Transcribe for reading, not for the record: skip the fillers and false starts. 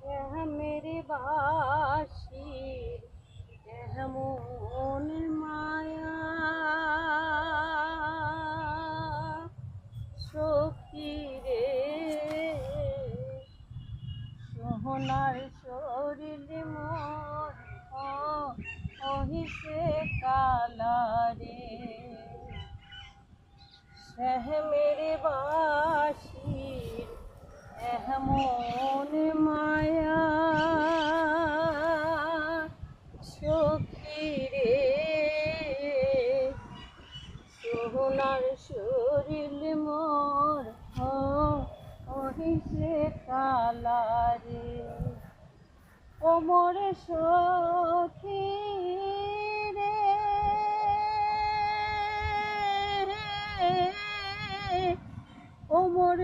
मेरे बाशीर এমন মায়া সখী রে সোহনার শরীর মোর অহিসে কালা রে সহ মেরে বাসির এমন মায়া সখী রে সোহনার শরীর মোর অহিসে কালা রে ও মোর সখী রে ও মোর